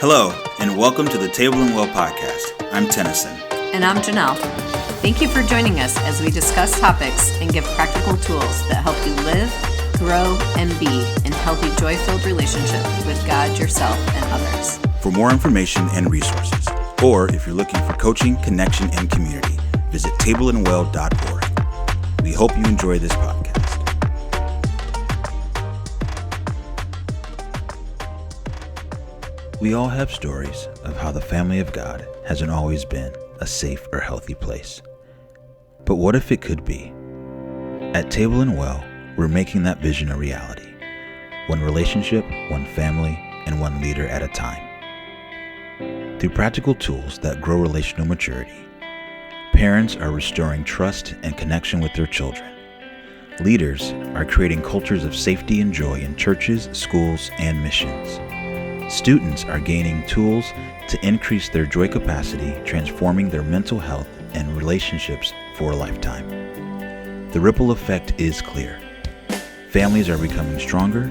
Hello, and welcome to the Table and Well podcast. I'm Tennyson. And I'm Janelle. Thank you for joining us as we discuss topics and give practical tools that help you live, grow, and be in healthy, joy-filled relationship with God, yourself, and others. For more information and resources, or if you're looking for coaching, connection, and community, visit tableandwell.org. We hope you enjoy this podcast. We all have stories of how the family of God hasn't always been a safe or healthy place. But what if it could be? At Table and Well, we're making that vision a reality. One relationship, one family, and one leader at a time. Through practical tools that grow relational maturity, parents are restoring trust and connection with their children. Leaders are creating cultures of safety and joy in churches, schools, and missions. Students are gaining tools to increase their joy capacity, transforming their mental health and relationships for a lifetime. The ripple effect is clear. Families are becoming stronger,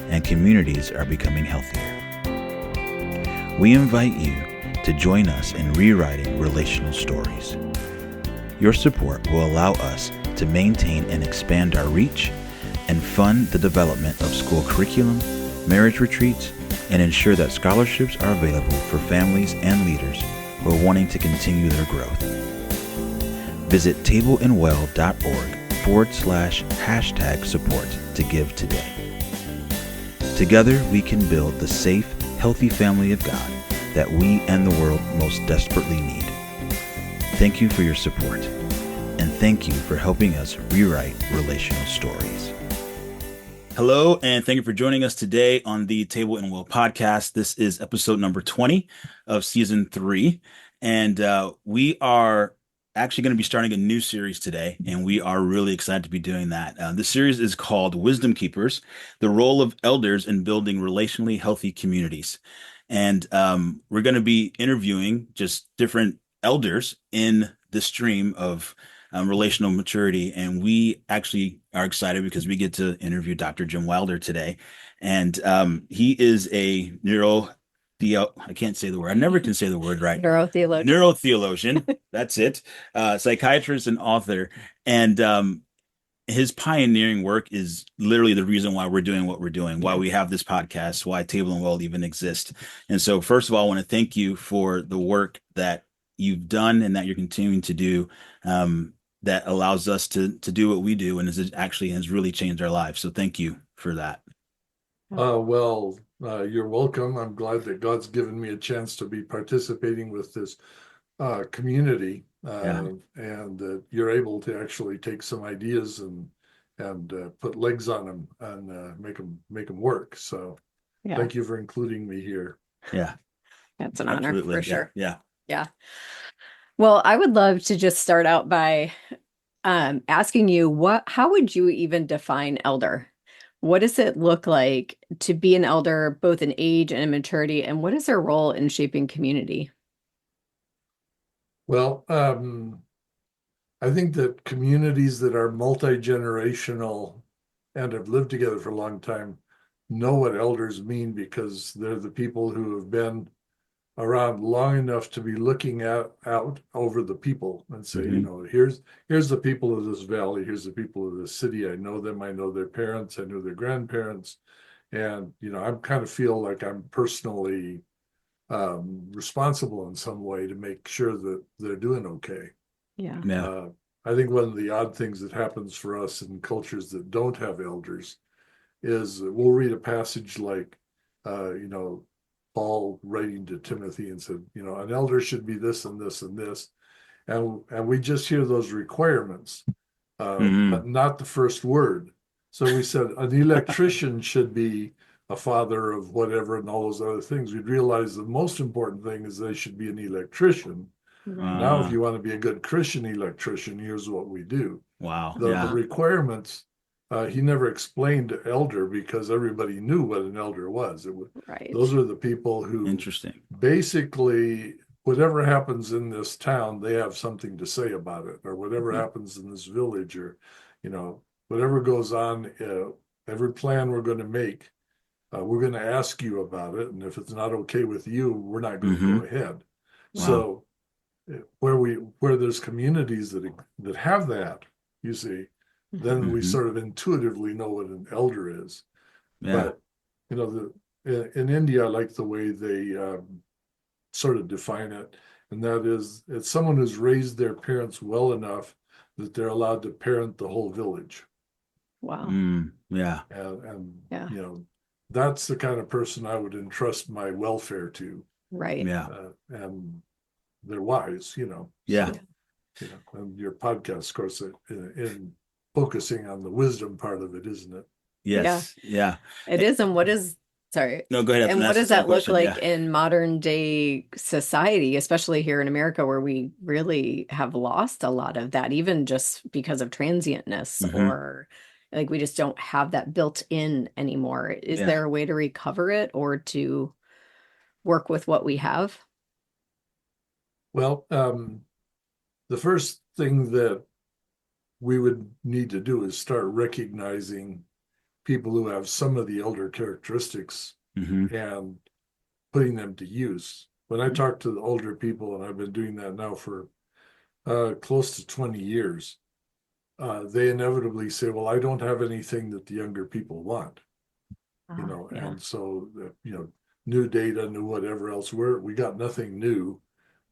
and communities are becoming healthier. We invite you to join us in rewriting relational stories. Your support will allow us to maintain and expand our reach and fund the development of school curriculum, marriage retreats, and ensure that scholarships are available for families and leaders who are wanting to continue their growth. Visit tableandwell.org/support to give today. Together we can build the safe, healthy family of God that we and the world most desperately need. Thank you for your support, and thank you for helping us rewrite relational stories. Hello, and thank you for joining us today on the Table and Well podcast. This is episode number 20 of season 3, and we are actually going to be starting a new series today, and we are really excited to be doing that. This series is called Wisdom Keepers, the Role of Elders in Building Relationally Healthy Communities. And we're going to be interviewing just different elders in the stream of relational maturity. And we actually are excited because we get to interview Dr. Jim Wilder today. And he is a I can't say the word. I never can say the word right. Neurotheologian. That's it. Psychiatrist and author. And his pioneering work is literally the reason why we're doing what we're doing, why we have this podcast, why Table and Well even exists. And so first of all, I want to thank you for the work that you've done and that you're continuing to do, that allows us to do what we do, and has really changed our lives. So thank you for that. You're welcome. I'm glad that God's given me a chance to be participating with this community, and that you're able to actually take some ideas and put legs on them and make them work. So thank you for including me here. Yeah, that's an honor for sure. Yeah. Well, I would love to just start out by asking you, how would you even define elder? What does it look like to be an elder, both in age and in maturity, and what is their role in shaping community? Well, I think that communities that are multi-generational and have lived together for a long time know what elders mean, because they're the people who have been around long enough to be looking out over the people and say, here's the people of this valley, here's the people of this city. I know them, I know their parents, I know their grandparents, and I kind of feel like I'm personally responsible in some way to make sure that they're doing okay. I think one of the odd things that happens for us in cultures that don't have elders is we'll read a passage like Paul writing to Timothy and said, an elder should be this and this and this. And we just hear those requirements, but not the first word. So we said an electrician should be a father of whatever and all those other things. We'd realize the most important thing is they should be an electrician. Now, if you want to be a good Christian electrician, here's what we do. Wow. The requirements, he never explained to elder because everybody knew what an elder was. Those are the people who basically, whatever happens in this town, they have something to say about it, or whatever happens in this village, or, whatever goes on, every plan we're going to make, we're going to ask you about it, and if it's not okay with you, we're not going to Mm-hmm. go ahead. Wow. So where there's communities that have that, you see, then we Mm-hmm. sort of intuitively know what an elder is. Yeah. But in India, I like the way they sort of define it, and that is it's someone who's raised their parents well enough that they're allowed to parent the whole village. Wow. Yeah. And Yeah. that's the kind of person I would entrust my welfare to. Right. Yeah. And they're wise, Yeah. So, and your podcast, of course, in focusing on the wisdom part of it, isn't it? Yes. Yeah. It is. And what is, sorry. No, go ahead. And what That's does the same that look question. like Yeah. in modern day society, especially here in America, where we really have lost a lot of that, even just because of transientness Mhm. or like we just don't have that built in anymore. Is Yeah. there a way to recover it or to work with what we have? Well, the first thing that we would need to do is start recognizing people who have some of the elder characteristics Mm-hmm. and putting them to use. When I talk to the older people, and I've been doing that now for close to 20 years, they inevitably say, well, I don't have anything that the younger people want, Yeah. and so, new data, new whatever else, we got nothing new.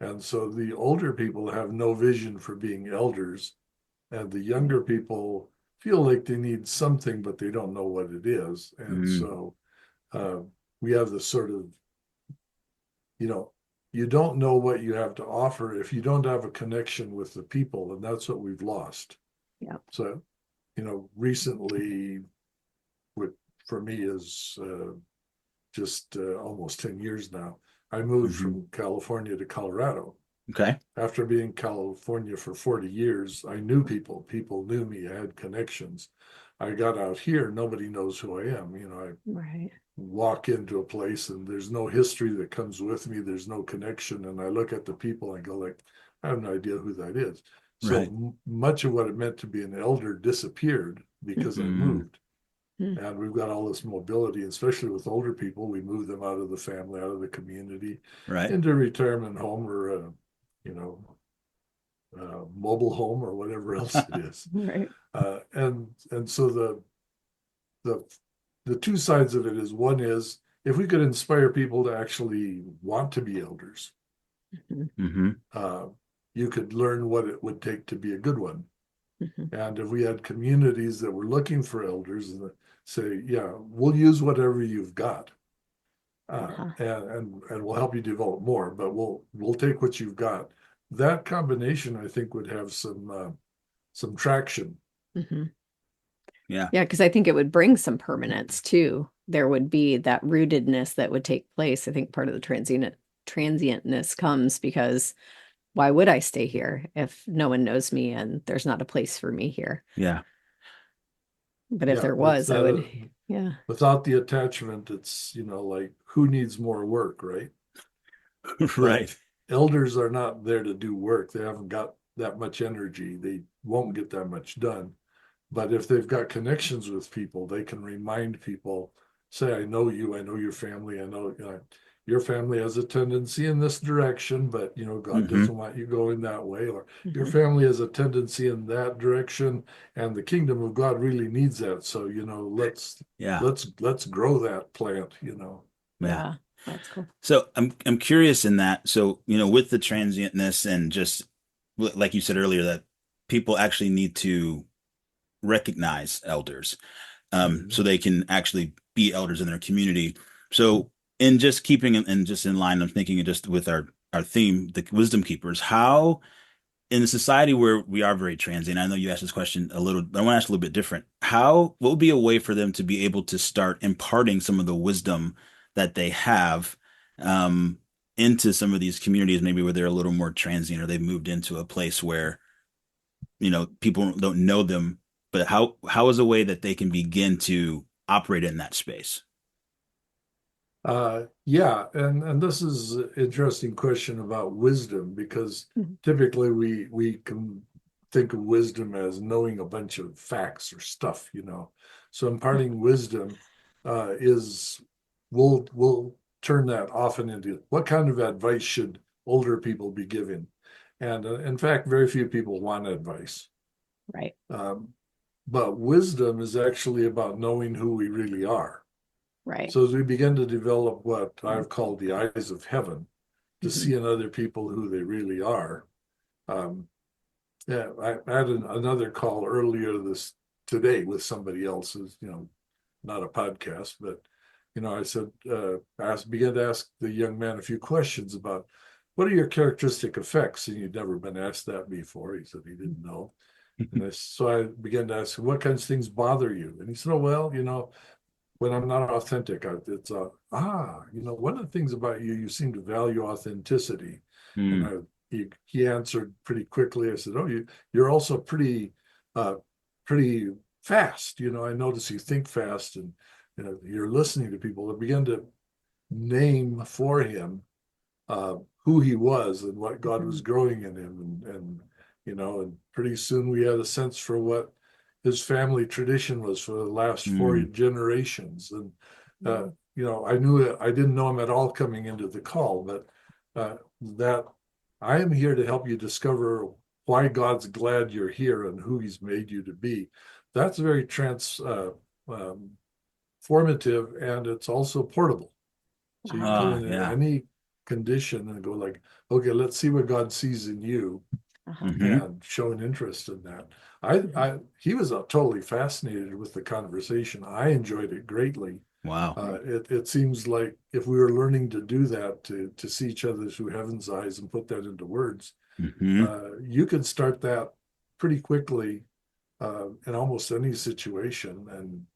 And so the older people have no vision for being elders, and the younger people feel like they need something, but they don't know what it is. And so we have this sort of, you don't know what you have to offer if you don't have a connection with the people, and that's what we've lost. Yeah. So, recently, what for me is just almost 10 years now, I moved from California to Colorado. Okay. After being in California for 40 years, I knew people knew me, I had connections. I got out here, nobody knows who I am. I Right. walk into a place and there's no history that comes with me, there's no connection, and I look at the people and go like, I have no idea who that is. Right. So much of what it meant to be an elder disappeared because I moved. And we've got all this mobility, especially with older people. We move them out of the family, out of the community, Right. into a retirement home or mobile home or whatever else it is. Right. And so the two sides of it is, one is if we could inspire people to actually want to be elders, Mm-hmm. you could learn what it would take to be a good one. Mm-hmm. And if we had communities that were looking for elders and say, yeah, we'll use whatever you've got, and we'll help you develop more, but we'll take what you've got. That combination, I think, would have some traction. Mm-hmm. Yeah. Yeah, because I think it would bring some permanence too. There would be that rootedness that would take place. I think part of the transientness comes because why would I stay here if no one knows me and there's not a place for me here? Yeah. But if there was, I would, yeah. Without the attachment, it's, like who needs more work, right? Right. Elders are not there to do work. They haven't got that much energy. They won't get that much done. But if they've got connections with people, they can remind people, say, I know you, I know your family, I know, your family has a tendency in this direction, but God doesn't want you going that way, or your family has a tendency in that direction, and the kingdom of God really needs that. So let's grow that plant. Yeah, that's cool. So I'm curious in that. So with the transientness and just like you said earlier, that people actually need to recognize elders, so they can actually be elders in their community. So in just keeping and just in line, I'm thinking just with our theme, the wisdom keepers, how in a society where we are very transient, I know you asked this question a little, but I want to ask a little bit different. What would be a way for them to be able to start imparting some of the wisdom that they have into some of these communities, maybe where they're a little more transient or they've moved into a place where, people don't know them, but how is a way that they can begin to operate in that space? Yeah, and this is an interesting question about wisdom, because typically we can think of wisdom as knowing a bunch of facts or stuff, So imparting wisdom, is we'll turn that often into what kind of advice should older people be giving? And in fact, very few people want advice. Right. But wisdom is actually about knowing who we really are. Right. So as we begin to develop what I've called the eyes of heaven, to Mm-hmm. see in other people who they really are. Yeah, I had another call earlier today with somebody else's, not a podcast, but I said, began to ask the young man a few questions about what are your characteristic effects, and you'd never been asked that before. He said he didn't know, so I began to ask him what kinds of things bother you, and he said, "Oh well, when I'm not authentic, it's one of the things about you, you seem to value authenticity." And he answered pretty quickly. I said, "Oh, you're also pretty fast. I notice you think fast, and you're listening to people." I began to name for him who he was and what God was growing in him, and pretty soon we had a sense for what his family tradition was for the last 4 generations. And I didn't know him at all coming into the call, but that I am here to help you discover why God's glad you're here and who he's made you to be. That's very formative, and it's also portable. So you come in any condition and go like, okay, let's see what God sees in you, and show an interest in that. He was totally fascinated with the conversation. I enjoyed it greatly. Wow. It seems like if we were learning to do that, to see each other through heaven's eyes and put that into words, you could start that pretty quickly in almost any situation and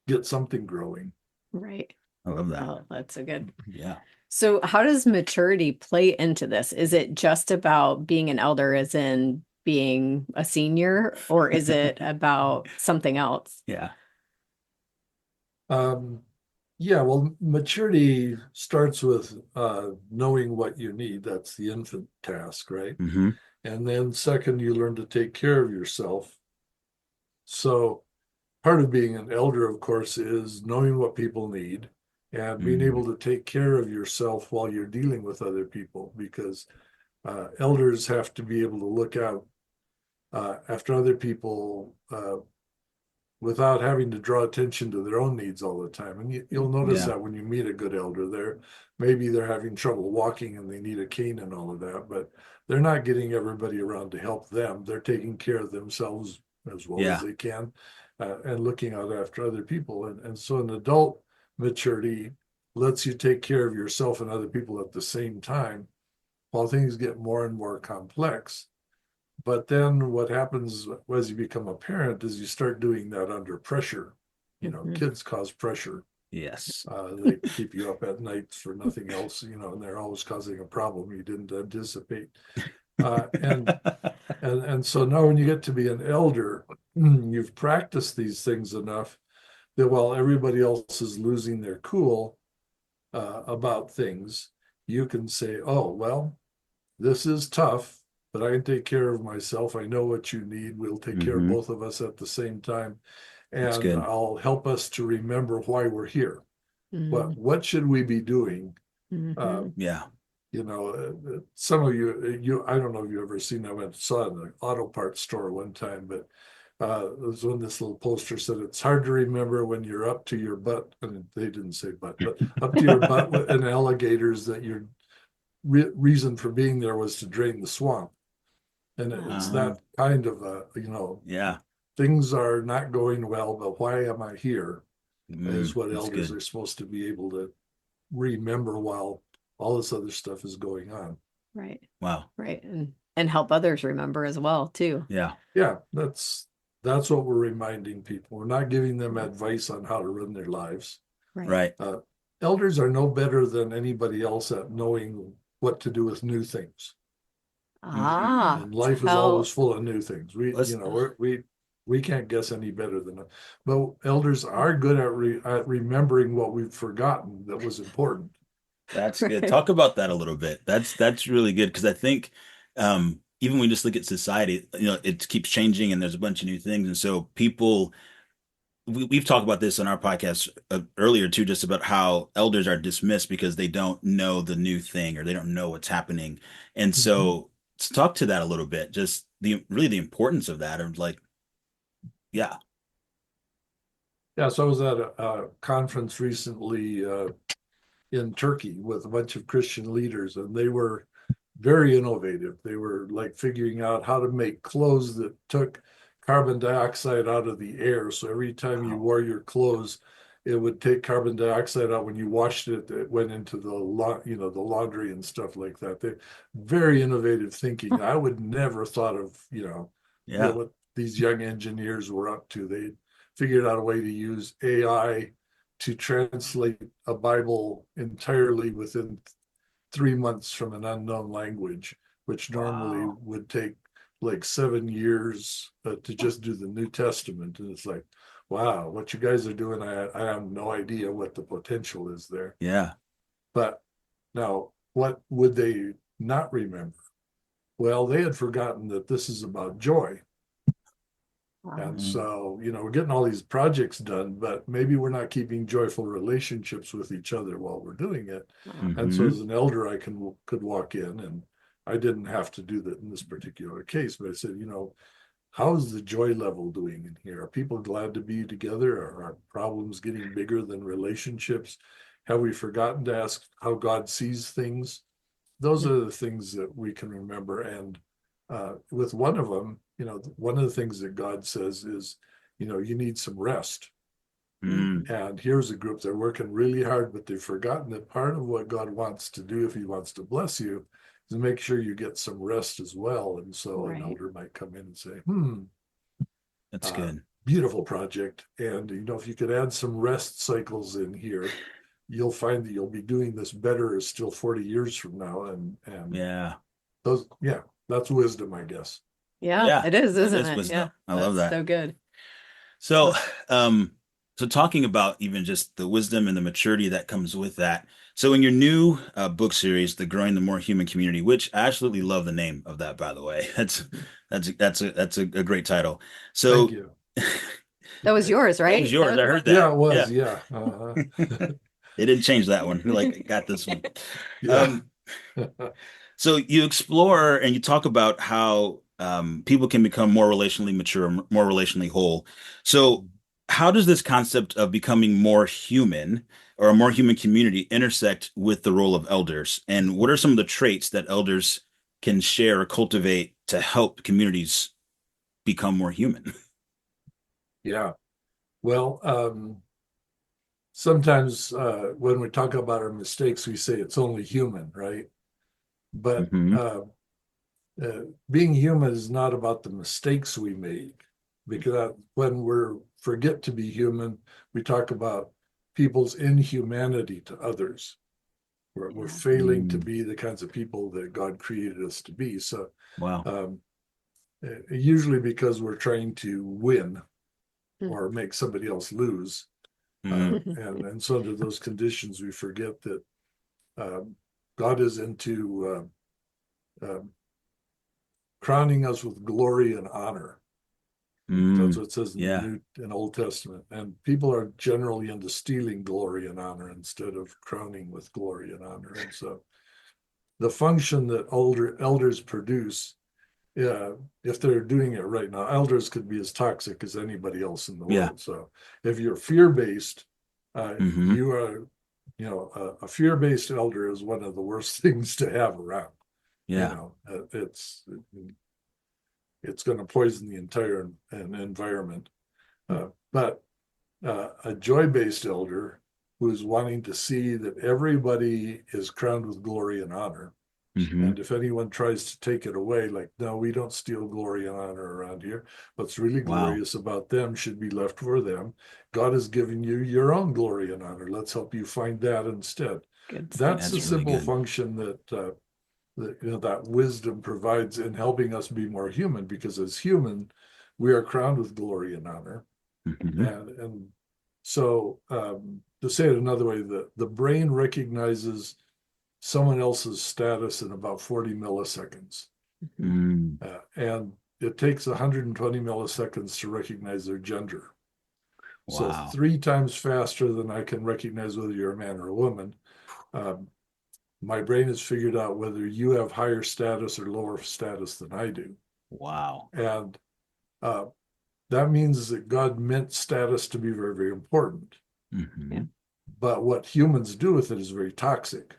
get something growing. Right. I love that. Oh, that's a good. Yeah. So how does maturity play into this? Is it just about being an elder as in being a senior, or is it about something else? Yeah. Yeah, well, maturity starts with knowing what you need. That's the infant task, right? And then second, you learn to take care of yourself. So part of being an elder, of course, is knowing what people need and being able to take care of yourself while you're dealing with other people, because elders have to be able to look out after other people without having to draw attention to their own needs all the time. And you'll notice that when you meet a good elder, maybe they're having trouble walking and they need a cane and all of that, but they're not getting everybody around to help them. They're taking care of themselves as well as they can, and looking out after other people. And so an adult maturity lets you take care of yourself and other people at the same time while things get more and more complex. But then what happens as you become a parent is you start doing that under pressure. Kids cause pressure. Yes. They keep you up at night for nothing else, and they're always causing a problem you didn't anticipate. And so now when you get to be an elder, you've practiced these things enough that while everybody else is losing their cool about things, you can say, oh, well, this is tough, but I can take care of myself. I know what you need. We'll take care of both of us at the same time. And I'll help us to remember why we're here. What should we be doing? Some of you, I don't know if you've ever seen, I saw it in an auto parts store one time, but it was when this little poster said, it's hard to remember when you're up to your butt, and they didn't say butt, but up to your butt in alligators, that your reason for being there was to drain the swamp. And it's that kind of things are not going well, but why am I here? Is what elders are supposed to be able to remember while all this other stuff is going on. Right. Wow. Right. And help others remember as well, too. Yeah. Yeah. That's what we're reminding people. We're not giving them advice on how to run their lives. Right. Elders are no better than anybody else at knowing what to do with new things. And life is always full of new things. We can't guess any better than that. But elders are good at remembering what we've forgotten that was important. That's good. Talk about that a little bit. That's really good, because I think even when we just look at society, it keeps changing and there's a bunch of new things. And so people we've talked about this on our podcast earlier too, just about how elders are dismissed because they don't know the new thing or they don't know what's happening. And Mhm. so let's talk to that a little bit, just the importance of that. And like, yeah. Yeah, so I was at a conference recently in Turkey with a bunch of Christian leaders, and they were very innovative. They were like figuring out how to make clothes that took carbon dioxide out of the air. So every time you Wow. wore your clothes, it would take carbon dioxide out. When you washed it, it went into the laundry and stuff like that. They very innovative thinking. I would never thought of, Yeah. what these young engineers were up to. They figured out a way to use AI to translate a Bible entirely within 3 months from an unknown language, which normally Wow. would take like 7 years to just do the New Testament. And it's like, wow, what you guys are doing, I have no idea what the potential is there. Yeah. But now, what would they not remember? Well, they had forgotten that this is about joy. And Mm. so, we're getting all these projects done, but maybe we're not keeping joyful relationships with each other while we're doing it. And so Mm-hmm. as an elder, I could walk in, and I didn't have to do that in this particular case, but I said, how's the joy level doing in here? Are people glad to be together? Are problems getting bigger than relationships? Have we forgotten to ask how God sees things? Those are the things that we can remember. And with one of them, one of the things that God says is, you need some rest. Mm. And here's a group, they're working really hard, but they've forgotten that part of what God wants to do, if he wants to bless you, is to make sure you get some rest as well. And so an Right. elder might come in and say, That's good. beautiful project. And, if you could add some rest cycles in here, you'll find that you'll be doing this better still 40 years from now. And Yeah. those, yeah, that's wisdom, I guess. Yeah, Yeah. it is, That isn't is it? Yeah, wisdom. I love that's that. so good. So, Uh, um, so talking about even just the wisdom and the maturity that comes with that. So in your new book series, The Growing the More Human Community, which I absolutely love the name of that, by the way. That's a great title. Thank So you. That was yours, that was right? That yours. was I the one. heard Yeah, that. it Yeah. was. Yeah. They didn't change that one. You're like, I got this one. Yeah. Um, so you explore and you talk about how people can become more relationally mature, more relationally whole. So how does this concept of becoming more human or a more human community intersect with the role of elders? And what are some of the traits that elders can share or cultivate to help communities become more human? Yeah. Well, sometimes when we talk about our mistakes, we say it's only human, right? But Hmm. being human is not about the mistakes we make, because when we're forget to be human, we talk about people's inhumanity to others. We're Yeah. failing to Mm. be the kinds of people that God created us to be. So Wow. um, usually because we're trying to win Mm. or make somebody else lose. Mm. And so under those conditions, we forget that um, God is into crowning us with glory and honor. That's Mm. what it says in the Yeah. New and Old Testament. And people are generally into stealing glory and honor instead of crowning with glory and honor. And so the function that elders produce, yeah, if they're doing it right now, elders could be as toxic as anybody else in the Yeah. world. So if you're fear-based, Hmm. you are, a fear-based elder is one of the worst things to have around. Yeah. It's going to poison the entire environment. But a joy-based elder who is wanting to see that everybody is crowned with glory and honor. Hmm. And if anyone tries to take it away, like, no, we don't steal glory and honor around here. What's really Wow. glorious about them should be left for them. God has given you your own glory and honor. Let's help you find that instead. Good That's stuff. the That's really simple good. function that wisdom provides in helping us be more human, because as human, we are crowned with glory and honor. Hmm. And so to say it another way, the brain recognizes someone else's status in about 40 milliseconds. Mhm. Mm. And it takes 120 milliseconds to recognize their gender. So Wow. 3 times faster than I can recognize whether you're a man or a woman. My brain has figured out whether you have higher status or lower status than I do. Wow. And that means that God meant status to be very, very important. Mm-hmm. Yeah. But what humans do with it is very toxic.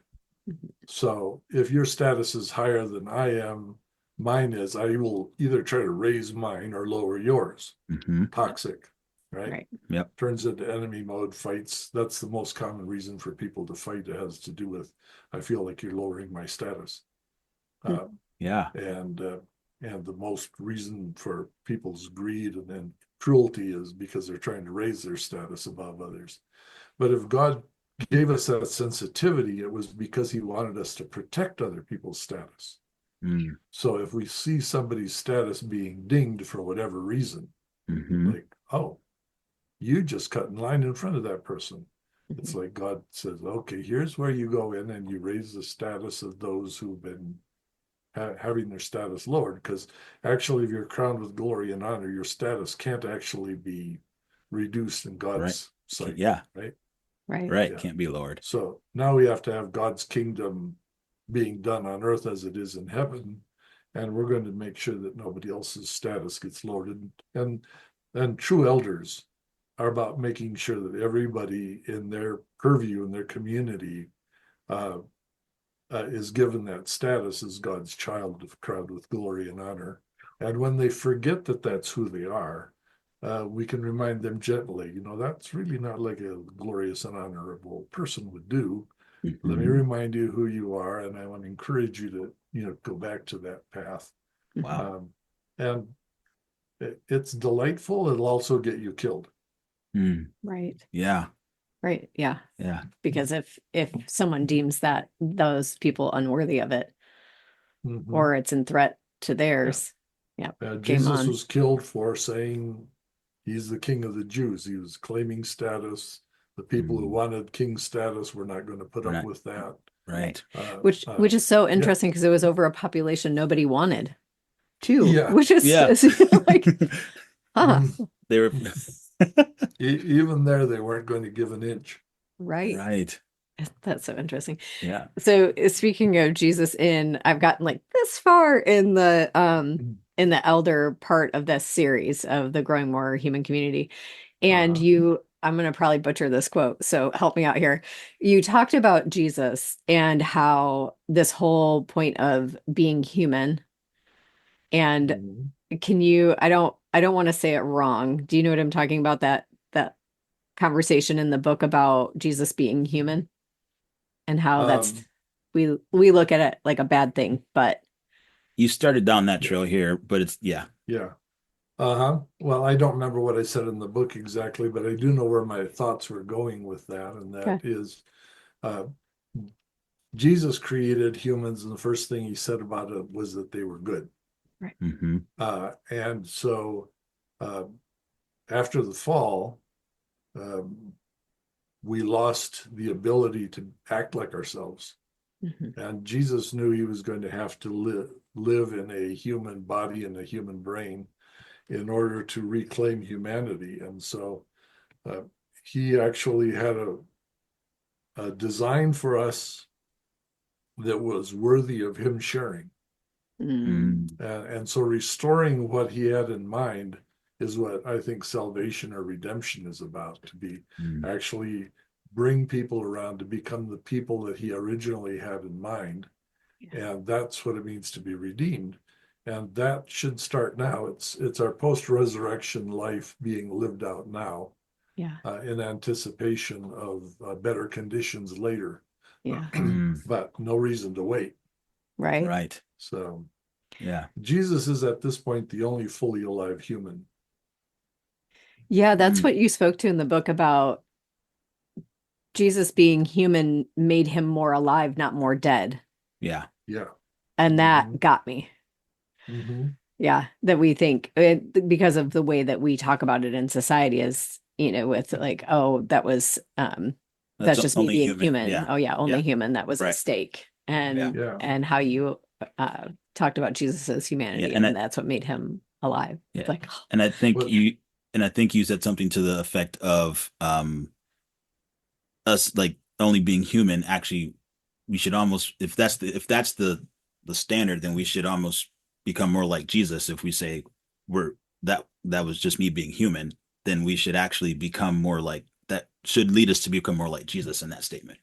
Mhm. So if your status is higher than I am, mine is, I will either try to raise mine or lower yours. Mm-hmm. Toxic, right? Right. Yep. Turns into enemy mode fights. That's the most common reason for people to fight. It has to do with, I feel like you're lowering my status. Yeah. And the most reason for people's greed and then cruelty is because they're trying to raise their status above others. But if God gave us that sensitivity, it was because he wanted us to protect other people's status. Mm. So if we see somebody's status being dinged for whatever reason, Mm-hmm. like, oh, you just cut in line in front of that person. It's Mhm. like God says, okay, here's where you go in and you raise the status of those who've been having their status lowered. Because actually, if you're crowned with glory and honor, your status can't actually be reduced in God's Right. sight. Yeah. Right. Right. Right. Yeah. Can't be lowered. So now we have to have God's kingdom being done on earth as it is in heaven. And we're going to make sure that nobody else's status gets lowered. And true elders are about making sure that everybody in their purview, in their community, is given that status as God's child, crowned with glory and honor. And when they forget that that's who they are, we can remind them gently, that's really not like a glorious and honorable person would do. Mm-hmm. Let me remind you who you are, and I want to encourage you to, go back to that path. Wow. And it's delightful. It'll also get you killed. Mm. Right. Yeah. Right. Yeah. Yeah. Because if someone deems that those people unworthy of it, Mhm. or it's in threat to theirs, yeah. Game Jesus on. was killed for saying he's the king of the Jews. He was claiming status. The people who wanted king status were not going to put We're up not- with that. Right. Which is so interesting because it was over a population nobody wanted, too. Yeah. Which is Yeah. like, They were Even there, they weren't going to give an inch. right. right. That's so interesting. Yeah. So speaking of Jesus, I've gotten like this far in the elder part of this series of the Growing More Human Community. And I'm going to probably butcher this quote, so help me out here. You talked about Jesus and how this whole point of being human, and can you, I don't want to say it wrong. Do you know what I'm talking about? That conversation in the book about Jesus being human and how that's, we look at it like a bad thing, but You started down that trail here, but it's Yeah. Well, I don't remember what I said in the book exactly, but I do know where my thoughts were going with that. And that is, Jesus created humans, and the first thing he said about it was that they were good. Right. Mm-hmm. And so after the fall, we lost the ability to act like ourselves. Mhm. And Jesus knew he was going to have to live in a human body and a human brain in order to reclaim humanity. And so he actually had a design for us that was worthy of him sharing. Mm. And so restoring what he had in mind is what I think salvation or redemption is about, to be actually bring people around to become the people that he originally had in mind. Yeah. And that's what it means to be redeemed. And that should start now. It's our post-resurrection life being lived out now. Yeah. In anticipation of better conditions later. Yeah. But no reason to wait. Right. Right. So yeah. Jesus is at this point the only fully alive human. Yeah, that's what you spoke to in the book about Jesus being human made him more alive, not more dead. Yeah. Yeah. And that got me. Mm-hmm. Yeah, that we think because of the way that we talk about it in society is, with like, oh, that was that's just me being human. Yeah. Oh yeah, only human. That was a Right. mistake. And how you talked about Jesus as humanity, and that's what made him alive. Yeah. It's like, and I think And I think you said something to the effect of us like only being human. Actually, we should almost, if that's the standard, then we should almost become more like Jesus. If we say that was just me being human, then we should actually become more like that. Should lead us to become more like Jesus in that statement.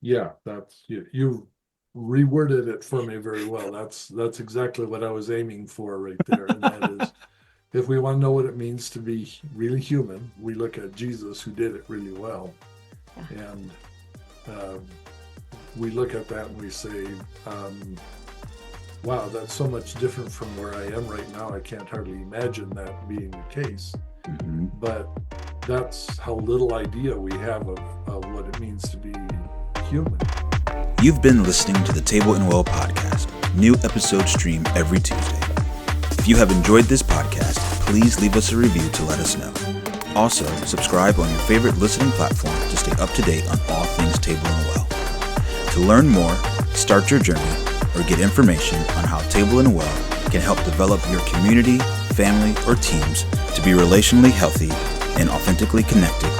Yeah, that's you reworded it for me very well. That's exactly what I was aiming for right there. And that is, if we want to know what it means to be really human, we look at Jesus, who did it really well. Yeah. And we look at that and we say, wow, that's so much different from where I am right now. I can't hardly imagine that being the case. Mm-hmm. But that's how little idea we have of what it means to be human. You've been listening to the Table and Well podcast. New episodes stream every Tuesday. If you have enjoyed this podcast, please leave us a review to let us know. Also, subscribe on your favorite listening platform to stay up to date on all things Table and Well. To learn more, start your journey, or get information on how Table and Well can help develop your community, family, or teams to be relationally healthy and authentically connected,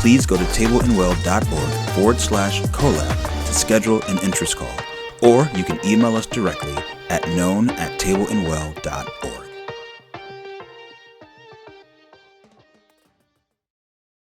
please go to tableandwell.org/collab to schedule an interest call, or you can email us directly at known@tableandwell.org.